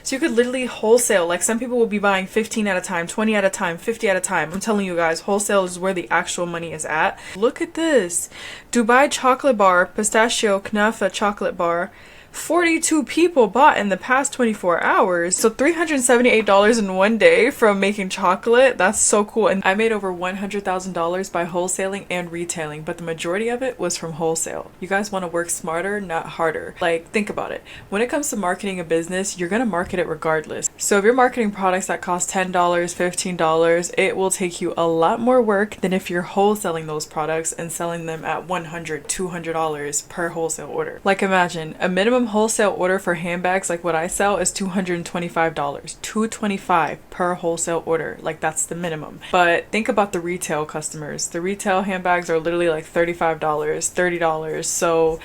So you could literally wholesale. Like some people will be buying 15 at a time, 20 at a time, 50 at a time. I'm telling you guys, wholesale is where the actual money is at. Look at this. Dubai chocolate bar, pistachio knafa chocolate bar. 42 people bought in the past 24 hours. So $378 in one day from making chocolate. That's so cool. And I made over $100,000 by wholesaling and retailing, but the majority of it was from wholesale. You guys want to work smarter, not harder. Like, think about it. When it comes to marketing a business, you're going to market it regardless. So if you're marketing products that cost $10, $15, it will take you a lot more work than if you're wholesaling those products and selling them at $100, $200 per wholesale order. Like imagine a minimum wholesale order for handbags like what I sell is $225. $225 per wholesale order. Like that's the minimum. But think about the retail customers. The retail handbags are literally like $35, $30. So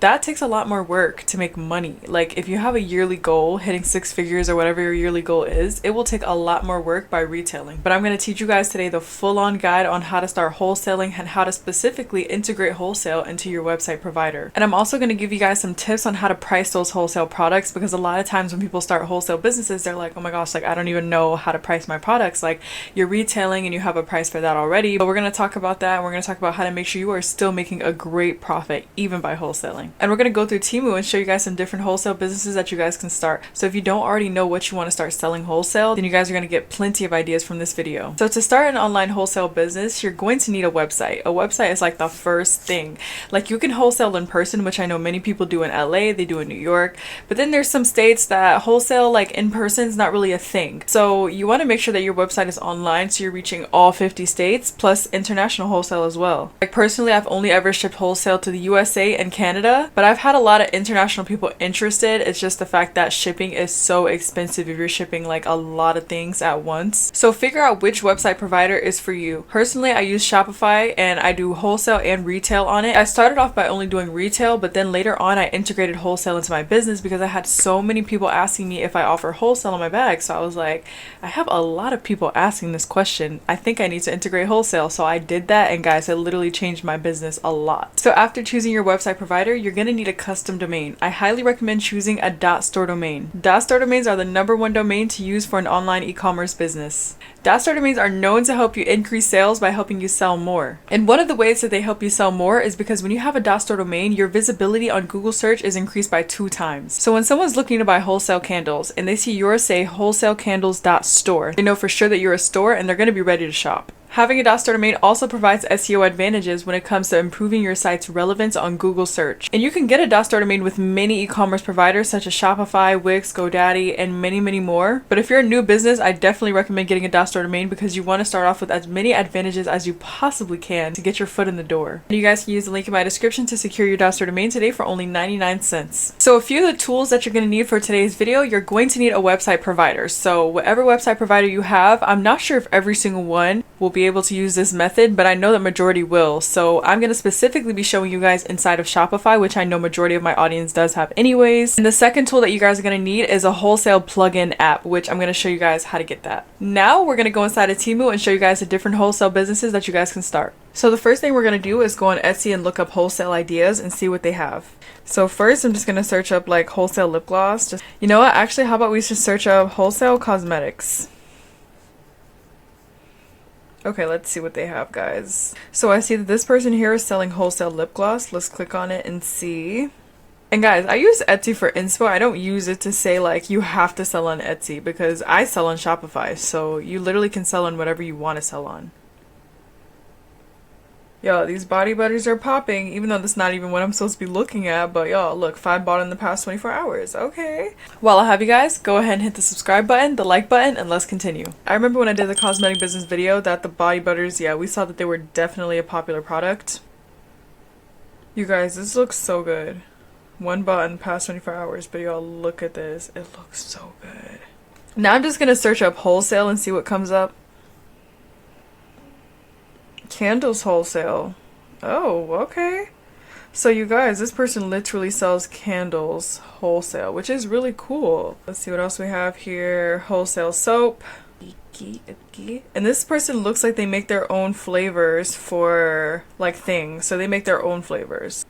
that takes a lot more work to make money. Like if you have a yearly goal, hitting 6 figures or whatever your yearly goal is, it will take a lot more work by retailing. But I'm going to teach you guys today the full-on guide on how to start wholesaling and how to specifically integrate wholesale into your website provider. And I'm also going to give you guys some tips on how to price those wholesale products, because a lot of times when people start wholesale businesses, they're like, oh my gosh, like I don't even know how to price my products. Like you're retailing and you have a price for that already. But we're going to talk about that, and we're going to talk about how to make sure you are still making a great profit even by wholesaling. And we're going to go through Temu and show you guys some different wholesale businesses that you guys can start. So if you don't already know what you want to start selling wholesale, then you guys are going to get plenty of ideas from this video. So to start an online wholesale business, you're going to need a website. A website is like the first thing. Like you can wholesale in person, which I know many people do in LA, they do in New York, but then there's some states that wholesale like in person is not really a thing. So you want to make sure that your website is online so you're reaching all 50 states plus international wholesale as well. Like personally, I've only ever shipped wholesale to the USA and Canada, but I've had a lot of international people interested. It's just the fact that shipping is so expensive if you're shipping like a lot of things at once. So figure out which website provider is for you. Personally, I use Shopify and I do wholesale and retail on it. I started off by only doing retail, but then later on I integrated wholesale into my business because I had so many people asking me if I offer wholesale on my bag. So I was like, I have a lot of people asking this question. I think I need to integrate wholesale. So I did that, and guys, it literally changed my business a lot. So after choosing your website provider, you're going to need a custom domain. I highly recommend choosing a .store domain. .store domains are the #1 domain to use for an online e-commerce business. .store domains are known to help you increase sales by helping you sell more. And one of the ways that they help you sell more is because when you have a .store domain, your visibility on Google search is increased by 2 times. So when someone's looking to buy wholesale candles and they see yours say wholesalecandles.store, they know for sure that you're a store and they're going to be ready to shop. Having a .store domain also provides SEO advantages when it comes to improving your site's relevance on Google search. And you can get a .store domain with many e-commerce providers such as Shopify, Wix, GoDaddy, and many, many more. But if you're a new business, I definitely recommend getting a .store domain because you want to start off with as many advantages as you possibly can to get your foot in the door. And you guys can use the link in my description to secure your .store domain today for only 99 cents. So a few of the tools that you're going to need for today's video, you're going to need a website provider. So whatever website provider you have, I'm not sure if every single one will be able to use this method, but I know that majority will. So I'm going to specifically be showing you guys inside of Shopify, which I know majority of my audience does have anyways. And the second tool that you guys are going to need is a wholesale plugin app, which I'm going to show you guys how to get that. Now we're going to go inside of Temu and show you guys the different wholesale businesses that you guys can start. So the first thing we're going to do is go on Etsy and look up wholesale ideas and see what they have. So first I'm just going to search up like wholesale lip gloss. You know what, actually how about we just search up wholesale cosmetics. Okay, let's see what they have, guys. So I see that this person here is selling wholesale lip gloss. Let's click on it and see. And guys, I use Etsy for inspo. I don't use it to say like you have to sell on Etsy because I sell on Shopify. So you literally can sell on whatever you want to sell on. Yo, these body butters are popping, even though that's not even what I'm supposed to be looking at. But y'all, look, 5 bought in the past 24 hours. Okay. While I have you guys, go ahead and hit the subscribe button, the like button, and let's continue. I remember when I did the cosmetic business video that the body butters, yeah, we saw that they were definitely a popular product. You guys, this looks so good. 1 bought in the past 24 hours, but y'all, look at this. It looks so good. Now I'm just going to search up wholesale and see what comes up. Candles wholesale. Oh, okay. So you guys, this person literally sells candles wholesale, which is really cool. Let's see what else we have here. Wholesale soap. And this person looks like they make their own flavors for like things. So they make their own flavors.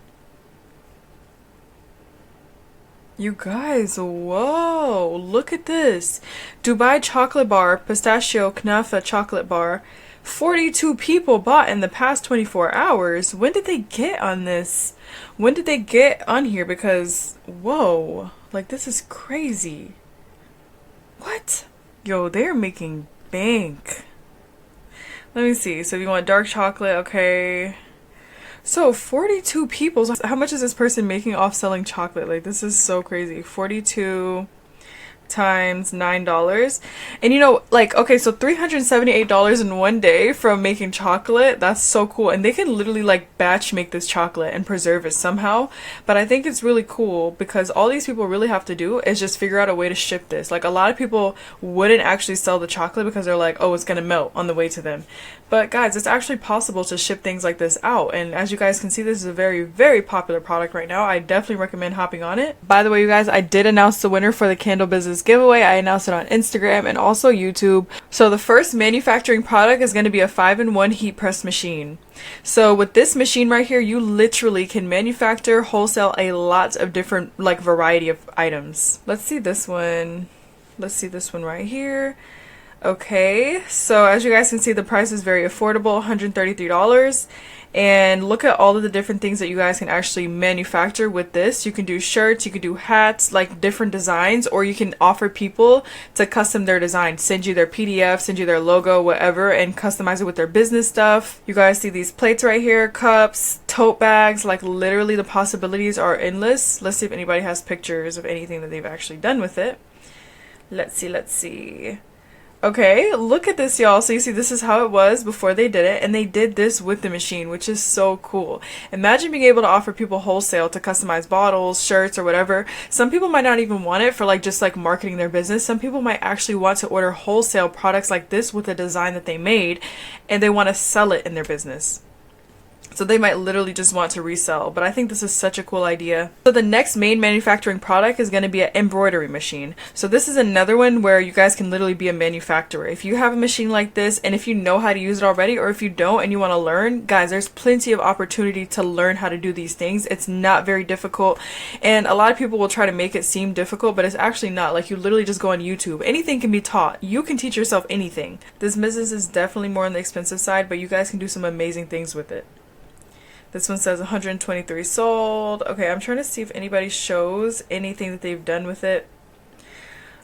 You guys, whoa, look at this. Dubai chocolate bar, pistachio knafa chocolate bar. 42 people bought in the past 24 hours. When did they get on this? When did they get on here? Because, whoa, like this is crazy. What? Yo, they're making bank. Let me see. So if you want dark chocolate, okay. So 42 people. So how much is this person making off selling chocolate? Like this is so crazy. 42 times $9. And you know, like, okay, so $378 in one day from making chocolate. That's so cool. And they can literally like batch make this chocolate and preserve it somehow. But I think it's really cool because all these people really have to do is just figure out a way to ship this. Like a lot of people wouldn't actually sell the chocolate because they're like, oh, it's gonna melt on the way to them. But guys, it's actually possible to ship things like this out. And as you guys can see, this is a very, very popular product right now. I definitely recommend hopping on it. By the way, you guys, I did announce the winner for the candle business giveaway. I announced it on Instagram and also YouTube. So the first manufacturing product is going to be a 5-in-1 heat press machine. So with this machine right here, you literally can manufacture, wholesale a lot of different like variety of items. Let's see this one. Let's see this one right here. Okay, so as you guys can see, the price is very affordable, $133. And look at all of the different things that you guys can actually manufacture with this. You can do shirts, you can do hats, like different designs, or you can offer people to custom their design, send you their PDF, send you their logo, whatever, and customize it with their business stuff. You guys see these plates right here, cups, tote bags, like literally the possibilities are endless. Let's see if anybody has pictures of anything that they've actually done with it. Let's see. Okay, look at this, y'all. So you see, this is how it was before they did it, and they did this with the machine, which is so cool. Imagine being able to offer people wholesale to customize bottles, shirts, or whatever. Some people might not even want it for like just like marketing their business. Some people might actually want to order wholesale products like this with a design that they made, and they want to sell it in their business. So they might literally just want to resell, but I think this is such a cool idea. So the next main manufacturing product is going to be an embroidery machine. So this is another one where you guys can literally be a manufacturer. If you have a machine like this, and if you know how to use it already, or if you don't and you want to learn, guys, there's plenty of opportunity to learn how to do these things. It's not very difficult, and a lot of people will try to make it seem difficult, but it's actually not. Like, you literally just go on YouTube. Anything can be taught. You can teach yourself anything. This business is definitely more on the expensive side, but you guys can do some amazing things with it. This one says 123 sold. Okay, I'm trying to see if anybody shows anything that they've done with it.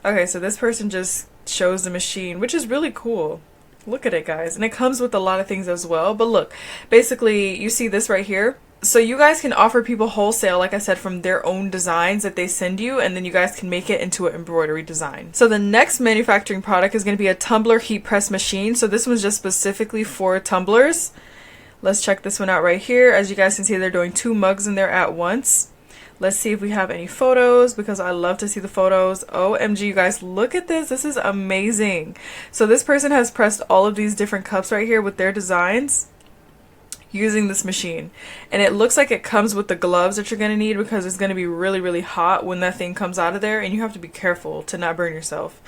Okay, so this person just shows the machine, which is really cool. Look at it, guys. And it comes with a lot of things as well. But look, basically, you see this right here. So you guys can offer people wholesale, like I said, from their own designs that they send you, and then you guys can make it into an embroidery design. So the next manufacturing product is going to be a tumbler heat press machine. So this one's just specifically for tumblers. Let's check this one out right here. As you guys can see, they're doing 2 mugs in there at once. Let's see if we have any photos, because I love to see the photos. OMG, you guys, look at this. This is amazing. So this person has pressed all of these different cups right here with their designs using this machine, and it looks like it comes with the gloves that you're going to need, because it's going to be really, really hot when that thing comes out of there, and you have to be careful to not burn yourself.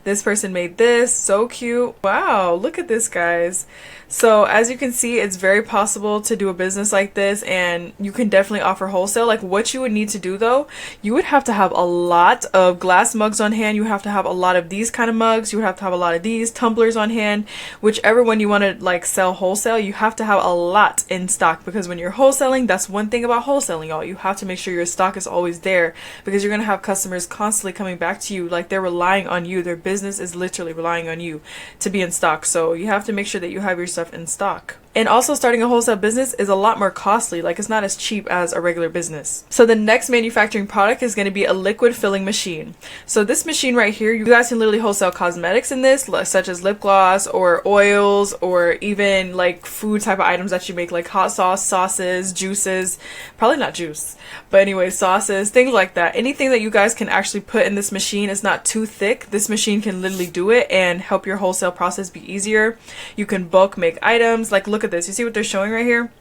This person made this. So cute. Wow, look at this, guys. So as you can see, it's very possible to do a business like this, and you can definitely offer wholesale. Like, what you would need to do though, you would have to have a lot of glass mugs on hand. You have to have a lot of these kind of mugs. You would have to have a lot of these tumblers on hand. Whichever one you want to like sell wholesale, you have to have a lot in stock, because when you're wholesaling, that's one thing about wholesaling, y'all. You have to make sure your stock is always there, because you're going to have customers constantly coming back to you. Like, they're relying on you. Their business is literally relying on you to be in stock. So you have to make sure that you have your stuff in stock. And also, starting a wholesale business is a lot more costly. Like, it's not as cheap as a regular business. So the next manufacturing product is going to be a liquid filling machine. So this machine right here, you guys can literally wholesale cosmetics in this, such as lip gloss or oils, or even like food type of items that you make, like hot sauce, sauces, juices. Probably not juice, but anyway, sauces, things like that. Anything that you guys can actually put in this machine is not too thick. This machine can literally do it and help your wholesale process be easier. You can bulk make items. Like, look at this. You see what they're showing right here?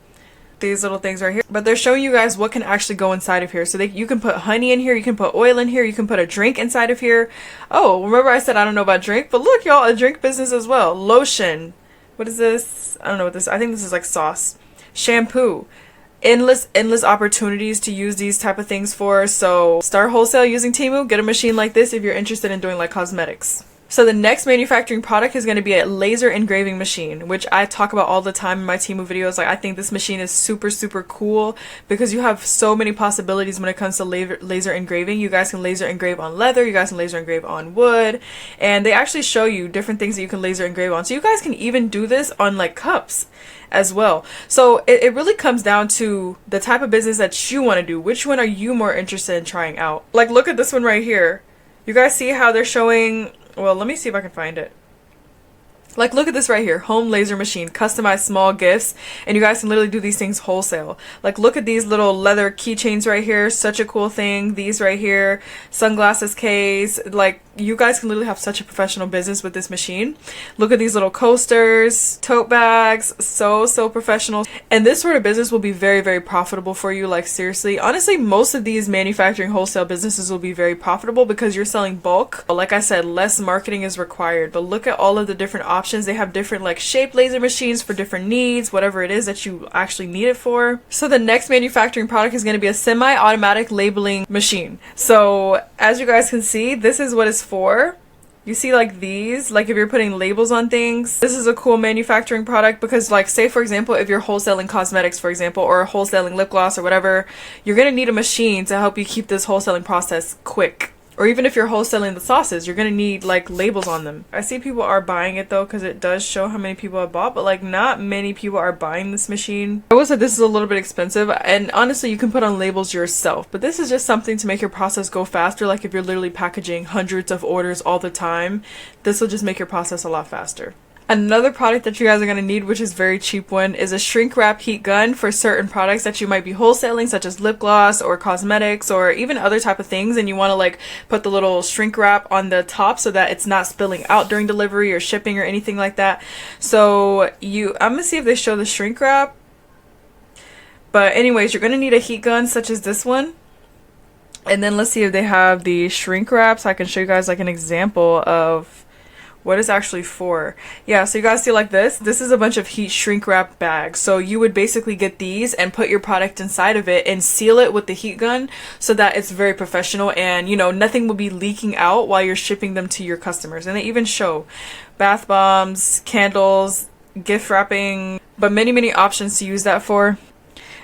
These little things right here. But they're showing you guys what can actually go inside of here. So you can put honey in here, you can put oil in here, you can put a drink inside of here. Oh, remember I said I don't know about drink, but look, y'all, a drink business as well. Lotion. What is this? I don't know what this, I think this is like sauce. Shampoo. endless opportunities to use these type of things for. So start wholesale using Temu, get a machine like this if you're interested in doing like cosmetics. So the next manufacturing product is going to be a laser engraving machine, which I talk about all the time in my Temu videos. Like, I think this machine is super cool because you have so many possibilities when it comes to laser engraving. You guys can laser engrave on leather, you guys can laser engrave on wood, and they actually show you different things that you can laser engrave on. So you guys can even do this on like cups as well. So it really comes down to the type of business that you want to do. Which one are you more interested in trying out? Like, look at this one right here. You guys see how they're showing. Well, let me see if I can find it. Like, look at this right here. Home laser machine. Customized small gifts. And you guys can literally do these things wholesale. Like, look at these little leather keychains right here. Such a cool thing. These right here. Sunglasses case. Like, you guys can literally have such a professional business with this machine. Look at these little coasters. Tote bags. So professional. And this sort of business will be very profitable for you. Like, seriously. Honestly, most of these manufacturing wholesale businesses will be very profitable because you're selling bulk. Like I said, less marketing is required. But look at all of the different options. They have different like shaped laser machines for different needs, whatever it is that you actually need it for. So the next manufacturing product is going to be a semi-automatic labeling machine. So as you guys can see, this is what it's for. You see like these, like if you're putting labels on things, this is a cool manufacturing product because, like, say for example, if you're wholesaling cosmetics, for example, or wholesaling lip gloss or whatever, you're going to need a machine to help you keep this wholesaling process quick. Or even if you're wholesaling the sauces, you're going to need like labels on them. I see people are buying it though because it does show how many people have bought, but like not many people are buying this machine. I will say this is a little bit expensive, and honestly you can put on labels yourself, but this is just something to make your process go faster. Like if you're literally packaging hundreds of orders all the time, this will just make your process a lot faster. Another product that you guys are going to need, which is very cheap one, is a shrink wrap heat gun for certain products that you might be wholesaling, such as lip gloss or cosmetics or even other type of things, and you want to like put the little shrink wrap on the top so that it's not spilling out during delivery or shipping or anything like that. So I'm gonna see if they show the shrink wrap, but anyways, you're going to need a heat gun such as this one. And then let's see if they have the shrink wrap so I can show you guys like an example of what it's actually for. Yeah, so you guys see like this is a bunch of heat shrink wrap bags. So you would basically get these and put your product inside of it and seal it with the heat gun so that it's very professional and, you know, nothing will be leaking out while you're shipping them to your customers. And they even show bath bombs, candles, gift wrapping, but many options to use that for.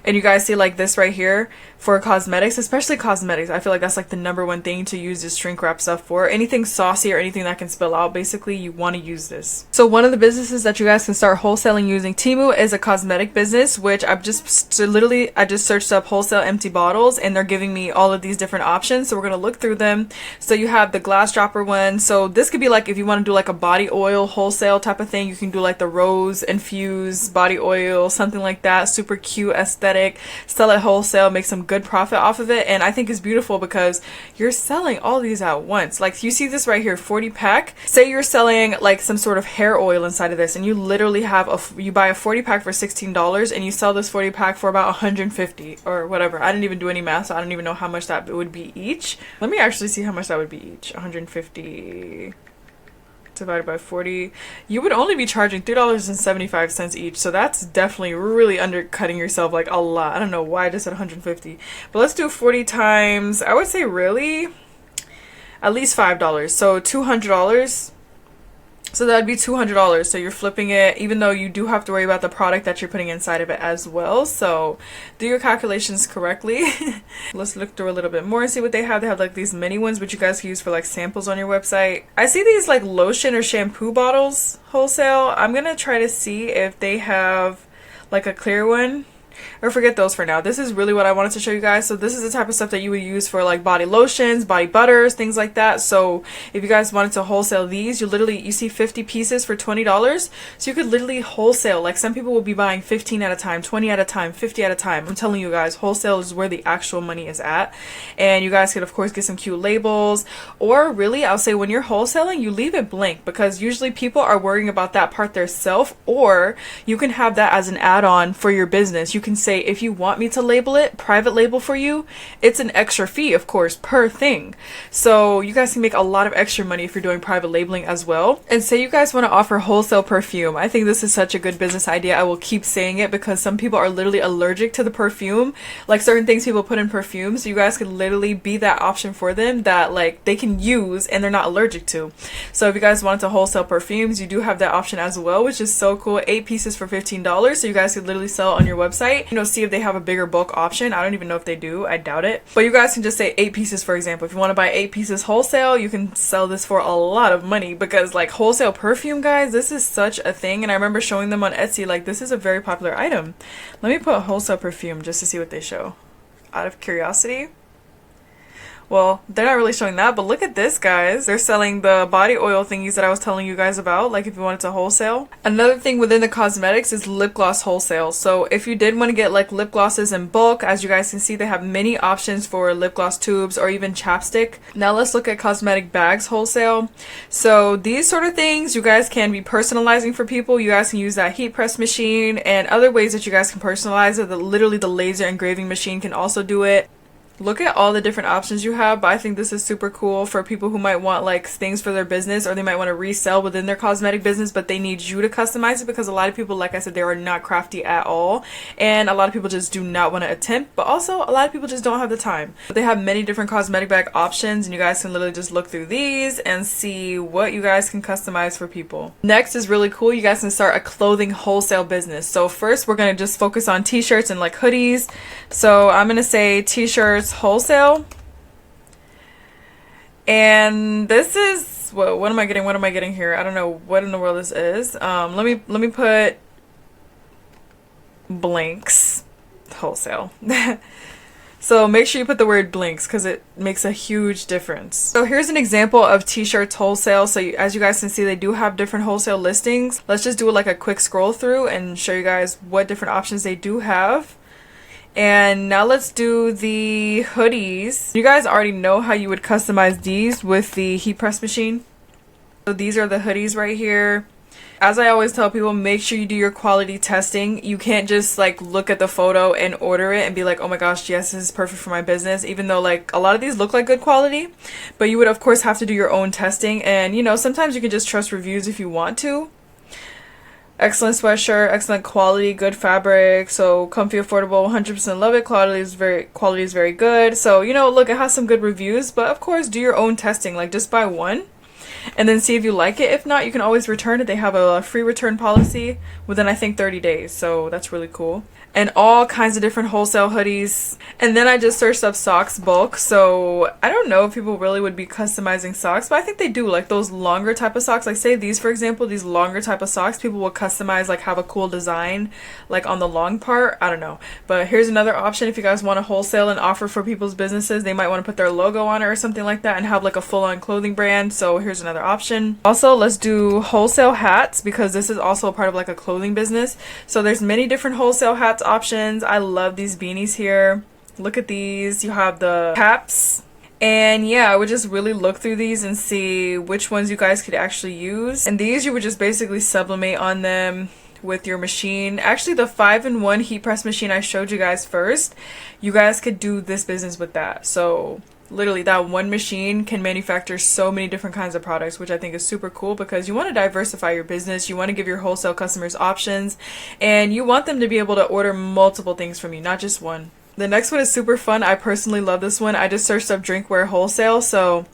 And you guys see like this right here for cosmetics, especially cosmetics. I feel like that's like the #1 thing to use this shrink wrap stuff for. Anything saucy or anything that can spill out, basically you want to use this. So one of the businesses that you guys can start wholesaling using Temu is a cosmetic business, which I just searched up wholesale empty bottles and they're giving me all of these different options. So we're going to look through them. So you have the glass dropper one. So this could be like if you want to do like a body oil wholesale type of thing, you can do like the rose infused body oil, something like that. Super cute, aesthetic, sell it wholesale, make some good profit off of it. And I think it's beautiful because you're selling all these at once. Like you see this right here, 40 pack. Say you're selling like some sort of hair oil inside of this and you literally have you buy a 40 pack for $16 and you sell this 40 pack for about 150 or whatever. I didn't even do any math, so I don't even know how much that would be each. Let me actually see how much that would be each. 150 divided by 40, you would only be charging $3.75 each. So that's definitely really undercutting yourself like a lot. I don't know why I just said 150, but let's do 40 times, I would say really at least $5, so $200. So that'd be $200. So you're flipping it, even though you do have to worry about the product that you're putting inside of it as well. So do your calculations correctly. Let's look through a little bit more and see what they have. They have like these mini ones, which you guys can use for like samples on your website. I see these like lotion or shampoo bottles wholesale. I'm gonna try to see if they have like a clear one. Or forget those for now. This is really what I wanted to show you guys. So this is the type of stuff that you would use for like body lotions, body butters, things like that. So if you guys wanted to wholesale these, you see 50 pieces for $20. So you could literally wholesale. Like some people will be buying 15 at a time, 20 at a time, 50 at a time. I'm telling you guys, wholesale is where the actual money is at. And you guys could of course get some cute labels, or really I'll say when you're wholesaling, you leave it blank because usually people are worrying about that part themselves, or you can have that as an add-on for your business. You you can say, if you want me to label it, private label for you, it's an extra fee, of course, per thing. So you guys can make a lot of extra money if you're doing private labeling as well. And say you guys want to offer wholesale perfume. I think this is such a good business idea. I will keep saying it because some people are literally allergic to the perfume, like certain things people put in perfume. So you guys could literally be that option for them that like they can use and they're not allergic to. So if you guys wanted to wholesale perfumes, you do have that option as well, which is so cool. 8 pieces for $15. So you guys could literally sell on your website, you know, see if they have a bigger bulk option. I don't even know if they do. I doubt it. But you guys can just say 8 pieces, for example. If you want to buy 8 pieces wholesale, you can sell this for a lot of money because like wholesale perfume, guys, this is such a thing. And I remember showing them on Etsy, like this is a very popular item. Let me put wholesale perfume just to see what they show out of curiosity. Well, they're not really showing that, but look at this, guys. They're selling the body oil thingies that I was telling you guys about, like if you wanted to wholesale. Another thing within the cosmetics is lip gloss wholesale. So if you did want to get like lip glosses in bulk, as you guys can see, they have many options for lip gloss tubes or even chapstick. Now let's look at cosmetic bags wholesale. So these sort of things you guys can be personalizing for people. You guys can use that heat press machine and other ways that you guys can personalize it. Literally the laser engraving machine can also do it. Look at all the different options you have, but I think this is super cool for people who might want like things for their business, or they might want to resell within their cosmetic business, but they need you to customize it because a lot of people, like I said, they are not crafty at all, and a lot of people just do not want to attempt, but also a lot of people just don't have the time. But they have many different cosmetic bag options, and you guys can literally just look through these and see what you guys can customize for people. Next is really cool. You guys can start a clothing wholesale business. So first we're going to just focus on t-shirts and like hoodies. So I'm going to say t-shirts wholesale, and this is what am I getting here? I don't know what in the world this is. Let me put blanks wholesale. So make sure you put the word blanks because it makes a huge difference. So here's an example of t-shirts wholesale. So as you guys can see, they do have different wholesale listings. Let's just do like a quick scroll through and show you guys what different options they do have. And now let's do the hoodies. You guys already know how you would customize these with the heat press machine. So these are the hoodies right here. As I always tell people, make sure you do your quality testing. You can't just like look at the photo and order it and be like, oh my gosh, yes, this is perfect for my business. Even though like a lot of these look like good quality, but you would of course have to do your own testing. And you know, sometimes you can just trust reviews if you want to. Excellent sweatshirt, excellent quality, good fabric, so comfy, affordable, 100% love it. Quality is very good. So, you know, look, it has some good reviews, but of course do your own testing. Like just buy one and then see if you like it. If not, you can always return it. They have a free return policy within I think 30 days. So that's really cool. And all kinds of different wholesale hoodies. And then I just searched up socks bulk. So I don't know if people really would be customizing socks, but I think they do, like those longer type of socks. Like say these, for example, these longer type of socks, people will customize, like have a cool design like on the long part. I don't know. But here's another option. If you guys want to wholesale and offer for people's businesses, they might want to put their logo on it or something like that and have like a full-on clothing brand. So here's another option. Also, let's do wholesale hats because this is also a part of like a clothing business. So there's many different wholesale hats options. I love these beanies here. Look at these. You have the caps. And yeah, I would just really look through these and see which ones you guys could actually use. And these you would just basically sublimate on them with your machine. Actually, the 5-in-1 heat press machine I showed you guys first, you guys could do this business with that. So literally that one machine can manufacture so many different kinds of products, which I think is super cool because you want to diversify your business. You want to give your wholesale customers options and you want them to be able to order multiple things from you, not just one. The next one is super fun. I personally love this one. I just searched up drinkware wholesale. So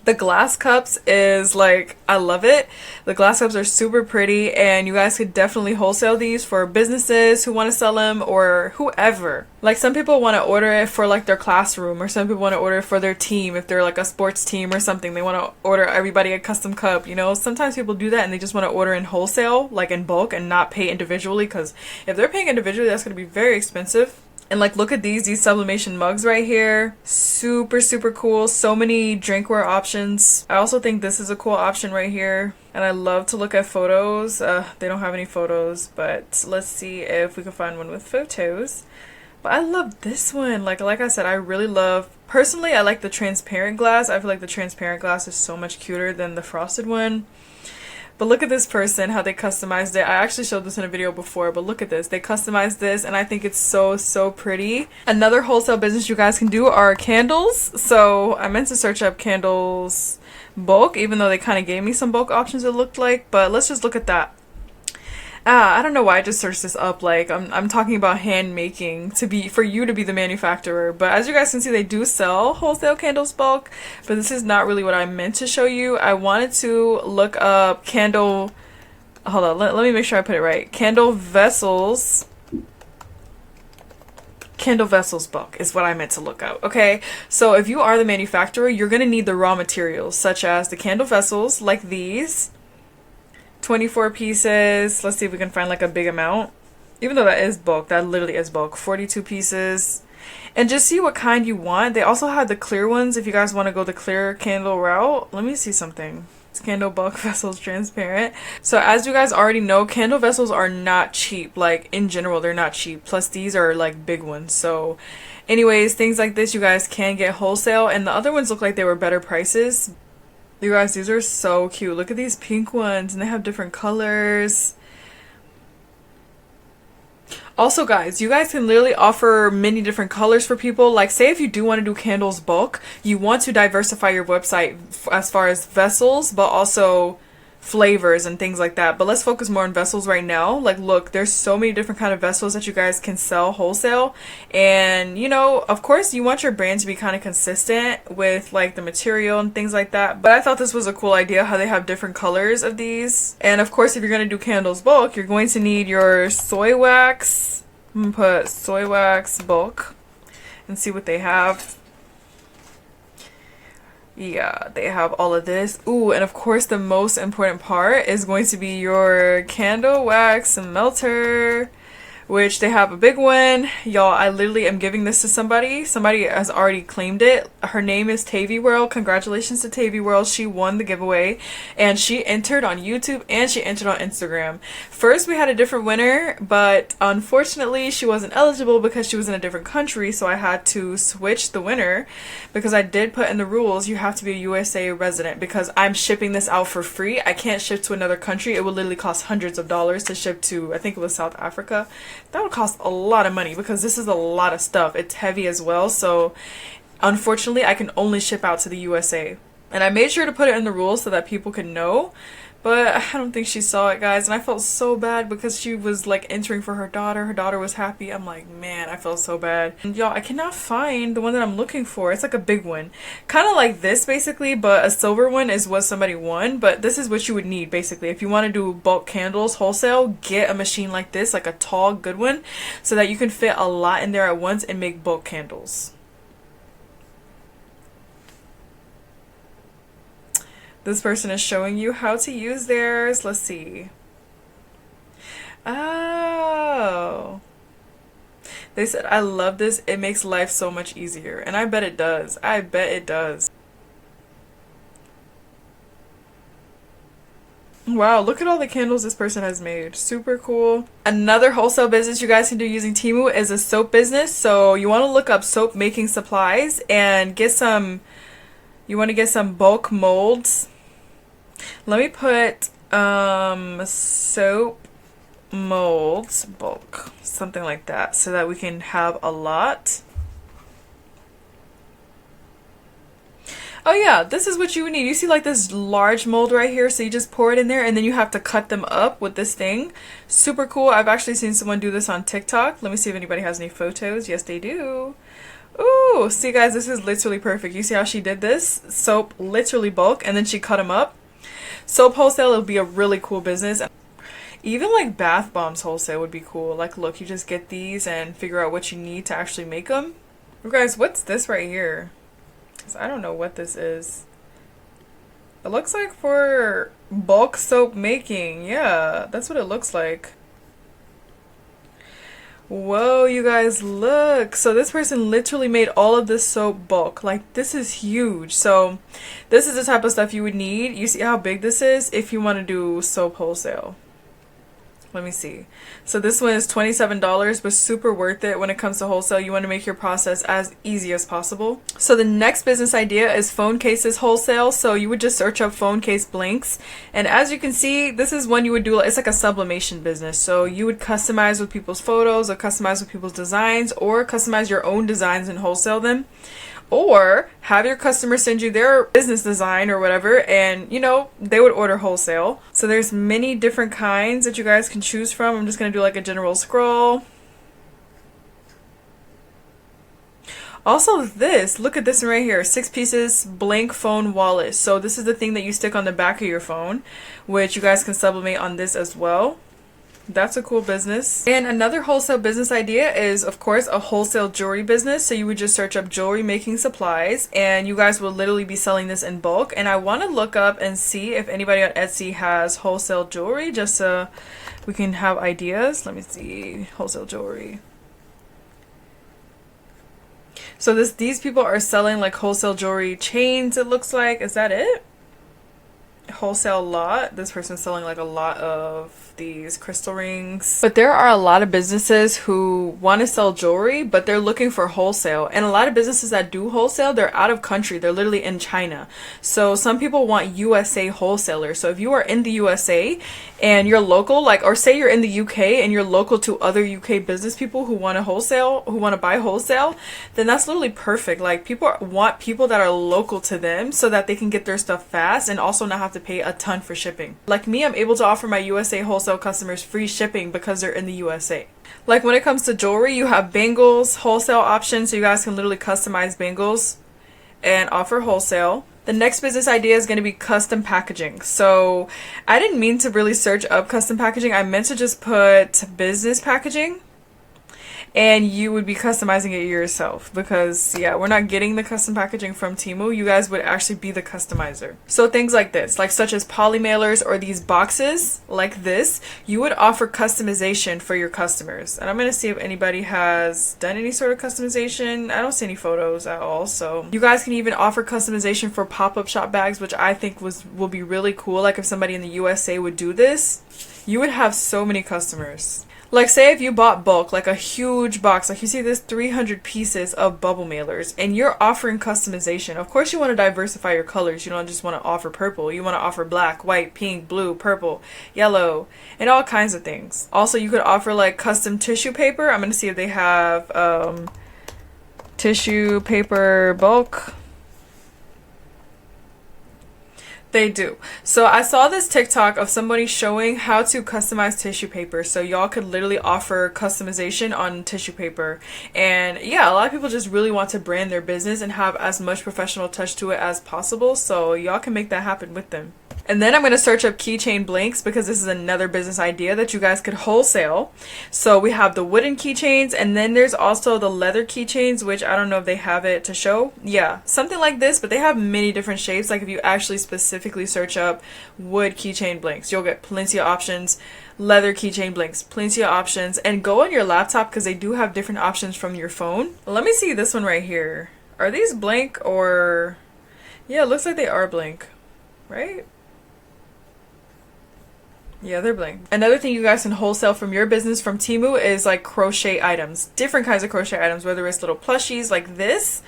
the glass cups is like, I love it. The glass cups are super pretty and you guys could definitely wholesale these for businesses who want to sell them or whoever. Like some people want to order it for like their classroom, or some people want to order it for their team if they're like a sports team or something. They want to order everybody a custom cup, you know. Sometimes people do that and they just want to order in wholesale, like in bulk, and not pay individually, because if they're paying individually, that's going to be very expensive. And like, look at these sublimation mugs right here. Super, super cool. So many drinkware options. I also think this is a cool option right here. And I love to look at photos. They don't have any photos, but let's see if we can find one with photos. But I love this one. Like I said, I really love, personally, I like the transparent glass. I feel like the transparent glass is so much cuter than the frosted one. But look at this person, how they customized it. I actually showed this in a video before, but look at this. They customized this and I think it's so, so pretty. Another wholesale business you guys can do are candles. So I meant to search up candles bulk, even though they kind of gave me some bulk options it looked like, but let's just look at that. I don't know why I just searched this up. Like I'm talking about hand making for you to be the manufacturer. But as you guys can see, they do sell wholesale candles bulk, but this is not really what I meant to show you. I wanted to look up candle, hold on, let me make sure I put it right. Candle vessels bulk is what I meant to look up. Okay, so if you are the manufacturer, you're gonna need the raw materials such as the candle vessels like these. 24 pieces. Let's see if we can find like a big amount. Even though that is bulk, that literally is bulk. 42 pieces. And just see what kind you want. They also have the clear ones if you guys want to go the clear candle route. Let me see something. It's candle bulk vessels transparent. So as you guys already know, candle vessels are not cheap. Like in general, they're not cheap. Plus these are like big ones. So anyways, things like this you guys can get wholesale. And the other ones look like they were better prices. You guys, these are so cute. Look at these pink ones and they have different colors. Also guys, you guys can literally offer many different colors for people. Like say if you do want to do candles bulk, you want to diversify your website as far as vessels, but also flavors and things like that. But let's focus more on vessels right now. Like look, there's so many different kind of vessels that you guys can sell wholesale, and you know, of course you want your brand to be kind of consistent with like the material and things like that. But I thought this was a cool idea how they have different colors of these. And of course if you're going to do candles bulk, you're going to need your soy wax. I'm gonna put soy wax bulk and see what they have. Yeah, they have all of this. Ooh, and of course the most important part is going to be your candle wax melter, which they have a big one. Y'all, I literally am giving this to somebody. Somebody has already claimed it. Her name is Tavy World. Congratulations to Tavy World. She won the giveaway and she entered on YouTube and she entered on Instagram. First we had a different winner, but unfortunately she wasn't eligible because she was in a different country, so I had to switch the winner because I did put in the rules you have to be a USA resident because I'm shipping this out for free. I can't ship to another country. It would literally cost hundreds of dollars to ship to, I think it was South Africa. That would cost a lot of money because this is a lot of stuff. It's heavy as well, so unfortunately I can only ship out to the USA. And I made sure to put it in the rules so that people can know, but I don't think she saw it, guys, and I felt so bad because she was like entering for her daughter. Her daughter was happy. I'm like, man, I felt so bad. And y'all, I cannot find the one that I'm looking for. It's like a big one, kind of like this basically, but a silver one is what somebody won. But this is what you would need basically if you want to do bulk candles wholesale. Get a machine like this, like a tall good one, so that you can fit a lot in there at once and make bulk candles. This person is showing you how to use theirs. Let's see. Oh. They said, I love this. It makes life so much easier. And I bet it does. I bet it does. Wow, look at all the candles this person has made. Super cool. Another wholesale business you guys can do using Temu is a soap business. So you want to look up soap making supplies and get some, you want to get some bulk molds. Let me put soap molds bulk, something like that, so that we can have a lot. Oh yeah, this is what you would need. You see like this large mold right here, so you just pour it in there and then you have to cut them up with this thing. Super cool. I've actually seen someone do this on TikTok. Let me see if anybody has any photos. Yes, they do. Ooh, see guys, this is literally perfect. You see how she did this? Soap literally bulk and then she cut them up. Soap wholesale would be a really cool business. Even like bath bombs wholesale would be cool. Like look, you just get these and figure out what you need to actually make them. You guys, what's this right here? Because I don't know what this is. It looks like for bulk soap making. Yeah, that's what it looks like. Whoa, you guys, look. So this person literally made all of this soap bulk. Like this is huge. So this is the type of stuff you would need. You see how big this is if you want to do soap wholesale. Let me see. So this one is $27, but super worth it when it comes to wholesale. You want to make your process as easy as possible. So the next business idea is phone cases wholesale. So you would just search up phone case blanks. And as you can see, this is one you would do, it's like a sublimation business. So you would customize with people's photos or customize with people's designs or customize your own designs and wholesale them. Or have your customer send you their business design or whatever, and you know, they would order wholesale. So there's many different kinds that you guys can choose from. I'm just going to do like a general scroll. Also this, look at this one right here, 6 pieces blank phone wallet. So this is the thing that you stick on the back of your phone, which you guys can sublimate on this as well. That's a cool business. And another wholesale business idea is, of course, a wholesale jewelry business. So you would just search up jewelry making supplies and you guys will literally be selling this in bulk. And I want to look up and see if anybody on Etsy has wholesale jewelry, just so we can have ideas. Let me see. Wholesale jewelry. So these people are selling like wholesale jewelry chains, it looks like. Is that it? Wholesale lot. This person's selling like a lot of these crystal rings. But there are a lot of businesses who want to sell jewelry, but they're looking for wholesale. And a lot of businesses that do wholesale, they're out of country. They're literally in China. So some people want USA wholesalers. So if you are in the USA and you're local, like, or say you're in the UK and you're local to other UK business people who want to wholesale, who want to buy wholesale, then that's literally perfect. Like, people want people that are local to them so that they can get their stuff fast and also not have to pay a ton for shipping. Like me, I'm able to offer my USA wholesale customers free shipping because they're in the USA. Like when it comes to jewelry, you have bangles wholesale options, so you guys can literally customize bangles and offer wholesale. The next business idea is going to be custom packaging. So I didn't mean to really search up custom packaging. I meant to just put business packaging. And you would be customizing it yourself because, yeah, we're not getting the custom packaging from Temu. You guys would actually be the customizer. So things like this, like such as poly mailers or these boxes like this, you would offer customization for your customers. And I'm going to see if anybody has done any sort of customization. I don't see any photos at all. So you guys can even offer customization for pop-up shop bags, which I think will be really cool. Like if somebody in the USA would do this, you would have so many customers. Like say if you bought bulk, like a huge box, like you see this 300 pieces of bubble mailers and you're offering customization. Of course you want to diversify your colors. You don't just want to offer purple. You want to offer black, white, pink, blue, purple, yellow, and all kinds of things. Also you could offer like custom tissue paper. I'm going to see if they have tissue paper bulk. They do. So I saw this TikTok of somebody showing how to customize tissue paper. So y'all could literally offer customization on tissue paper. And yeah, a lot of people just really want to brand their business and have as much professional touch to it as possible. So y'all can make that happen with them. And then I'm going to search up keychain blanks because this is another business idea that you guys could wholesale. So we have the wooden keychains and then there's also the leather keychains, which I don't know if they have it to show. Yeah, something like this, but they have many different shapes. Like if you actually specifically search up wood keychain blanks, you'll get plenty of options. Leather keychain blanks, plenty of options. And go on your laptop because they do have different options from your phone. Let me see this one right here. Are these blank or... Yeah, it looks like they are blank, right? Yeah, they're blank. Another thing you guys can wholesale from your business from Temu is like crochet items. Different kinds of crochet items, whether it's little plushies like this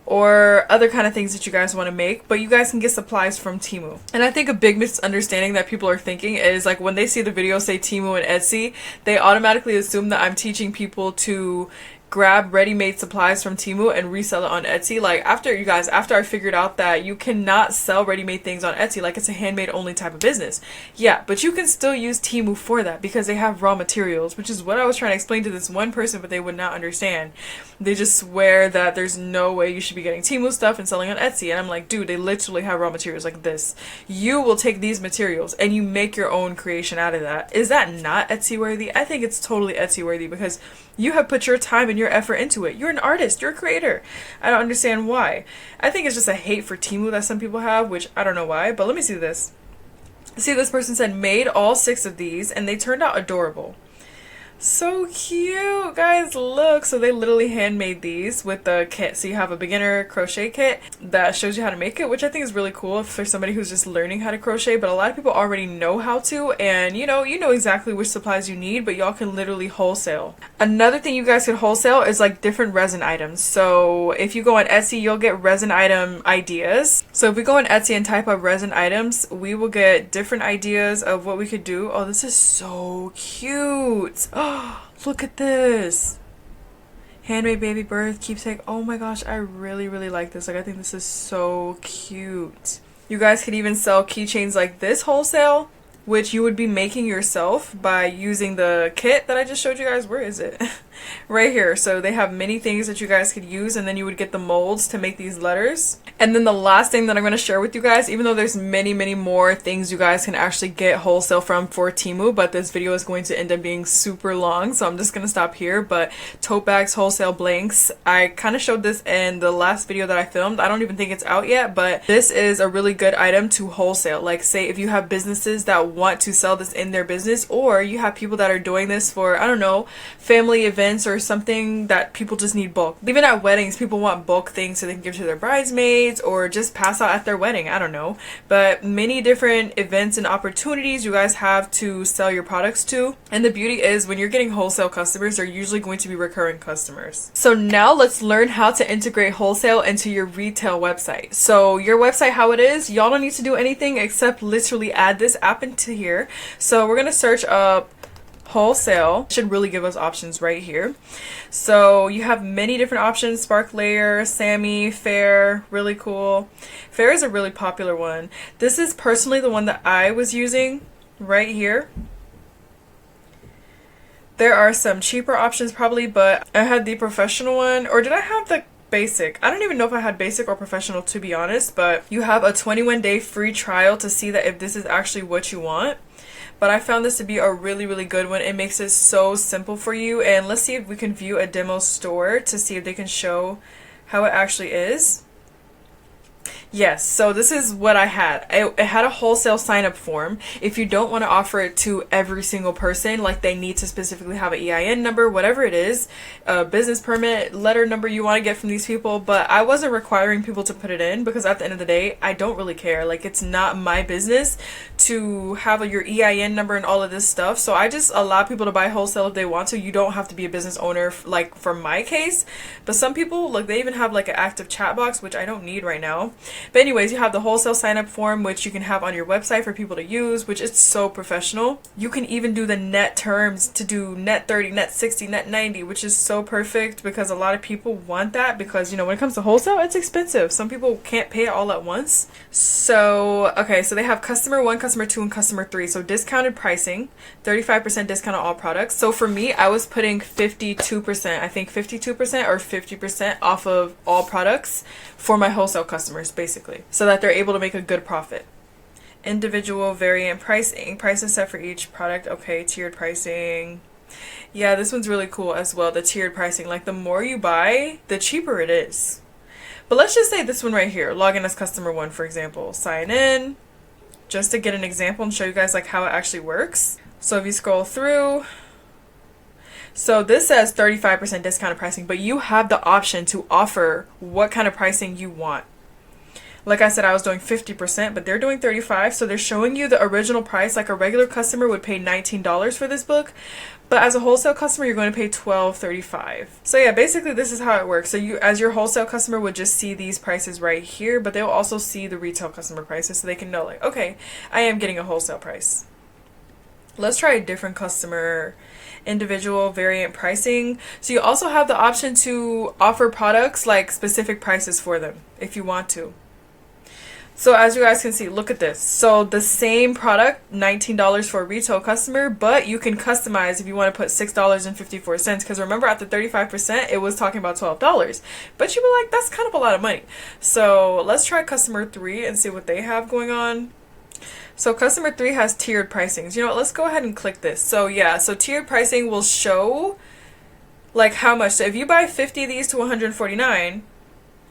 or other kind of things that you guys want to make, but you guys can get supplies from Temu. And I think a big misunderstanding that people are thinking is like when they see the video say Temu and Etsy, they automatically assume that I'm teaching people to grab ready-made supplies from Temu and resell it on Etsy. Like after I figured out that you cannot sell ready-made things on Etsy, like it's a handmade only type of business. Yeah, but you can still use Temu for that because they have raw materials, which is what I was trying to explain to this one person, but they would not understand. They just swear that there's no way you should be getting Temu stuff and selling on Etsy. And I'm like, dude, they literally have raw materials like this. You will take these materials and you make your own creation out of that. Is that not Etsy worthy? I think it's totally Etsy worthy because you have put your time and your effort into it. You're an artist. You're a creator. I don't understand why. I think it's just a hate for Temu that some people have, which I don't know why. But let me see this. See, this person said made all 6 of these and they turned out adorable. So cute, guys. Look, so they literally handmade these with the kit. So you have a beginner crochet kit that shows you how to make it, which I think is really cool for somebody who's just learning how to crochet. But a lot of people already know how to, and you know exactly which supplies you need, but y'all can literally wholesale. Another thing you guys can wholesale is like different resin items. So if you go on Etsy, you'll get resin item ideas. So if we go on Etsy and type up resin items, we will get different ideas of what we could do. Oh, this is so cute. Oh, look at this. Handmade baby birth keepsake. Oh my gosh, I really like this. Like, I think this is so cute. You guys could even sell keychains like this wholesale, which you would be making yourself by using the kit that I just showed you guys. Where is it? Right here. So they have many things that you guys could use, and then you would get the molds to make these letters. And then the last thing that I'm going to share with you guys, even though there's many more things you guys can actually get wholesale from for Temu, but this video is going to end up being super long, so I'm just going to stop here. But tote bags, wholesale blanks, I kind of showed this in the last video that I filmed. I don't even think it's out yet, but this is a really good item to wholesale. Like, say if you have businesses that want to sell this in their business, or you have people that are doing this for, I don't know, family events or something that people just need bulk. Even at weddings, people want bulk things so they can give to their bridesmaids or just pass out at their wedding. I don't know. But many different events and opportunities you guys have to sell your products to. And the beauty is when you're getting wholesale customers, they're usually going to be recurring customers. So now let's learn how to integrate wholesale into your retail website. So your website, how it is, y'all don't need to do anything except literally add this app into here. So we're going to search up wholesale. Should really give us options right here. So you have many different options: Spark Layer, Sammy, Fair, really cool. Fair is a really popular one. This is personally the one that I was using right here. There are some cheaper options probably, but I had the professional one, or did I have the basic? I don't even know if I had basic or professional, to be honest, but you have a 21-day free trial to see that if this is actually what you want. But I found this to be a really good one. It makes it so simple for you. And let's see if we can view a demo store to see if they can show how it actually is. Yes, so this is what I had. It had a wholesale sign up form. If you don't want to offer it to every single person, like they need to specifically have an EIN number, whatever it is, a business permit, letter number you want to get from these people, but I wasn't requiring people to put it in because at the end of the day, I don't really care. Like, it's not my business to have your EIN number and all of this stuff. So I just allow people to buy wholesale if they want to. You don't have to be a business owner, like for my case. But some people, look, they even have like an active chat box, which I don't need right now. But anyways, you have the wholesale sign up form, which you can have on your website for people to use, which is so professional. You can even do the net terms to do net 30, net 60, net 90, which is so perfect because a lot of people want that because, you know, when it comes to wholesale, it's expensive. Some people can't pay it all at once. So, okay, so they have customer 1, customer 2, and customer 3. So discounted pricing, 35% discount on all products. So for me, I was putting 52%, I think 52% or 50% off of all products for my wholesale customers, basically, so that they're able to make a good profit. Individual variant pricing, prices set for each product. Okay, tiered pricing. Yeah, this one's really cool as well, the tiered pricing. Like, the more you buy, the cheaper it is. But let's just say this one right here, log in as customer 1, for example, sign in, just to get an example and show you guys like how it actually works. So if you scroll through, so this says 35% discounted pricing, but you have the option to offer what kind of pricing you want. Like I said, I was doing 50%, but they're doing 35%. So they're showing you the original price. Like a regular customer would pay $19 for this book, but as a wholesale customer, you're going to pay $12.35. So yeah, basically this is how it works. So you, as your wholesale customer, would just see these prices right here, but they'll also see the retail customer prices, so they can know like, okay, I am getting a wholesale price. Let's try a different customer. Individual variant pricing. So you also have the option to offer products like specific prices for them if you want to. So as you guys can see, look at this. So the same product, $19 for a retail customer, but you can customize if you want to put $6.54. Because remember, at the 35%, it was talking about $12. But you were like, that's kind of a lot of money. So let's try customer 3 and see what they have going on. So customer 3 has tiered pricings. You know what, let's go ahead and click this. So yeah, so tiered pricing will show like how much. So if you buy 50 of these to $149,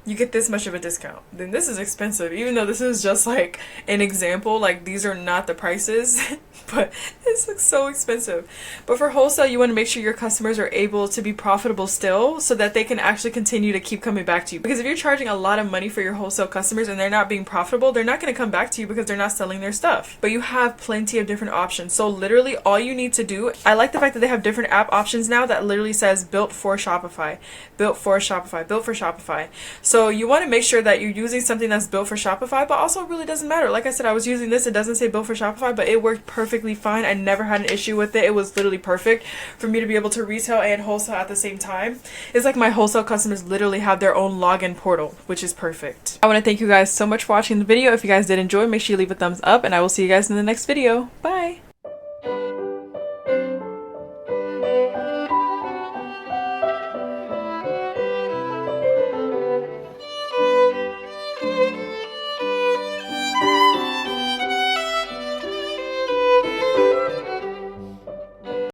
you get this much of a discount. Then this is expensive, even though this is just like an example. Like, these are not the prices, but this looks so expensive. But for wholesale, you want to make sure your customers are able to be profitable still so that they can actually continue to keep coming back to you. Because if you're charging a lot of money for your wholesale customers and they're not being profitable, they're not going to come back to you because they're not selling their stuff. But you have plenty of different options. So literally all you need to do, I like the fact that they have different app options now that literally says built for Shopify, built for Shopify, built for Shopify. So you want to make sure that you're using something that's built for Shopify, but also it really doesn't matter. Like I said, I was using this, it doesn't say built for Shopify, but it worked perfectly fine. I never had an issue with it. It was literally perfect for me to be able to retail and wholesale at the same time. It's like my wholesale customers literally have their own login portal, which is perfect. I want to thank you guys so much for watching the video. If you guys did enjoy, make sure you leave a thumbs up, and I will see you guys in the next video. Bye!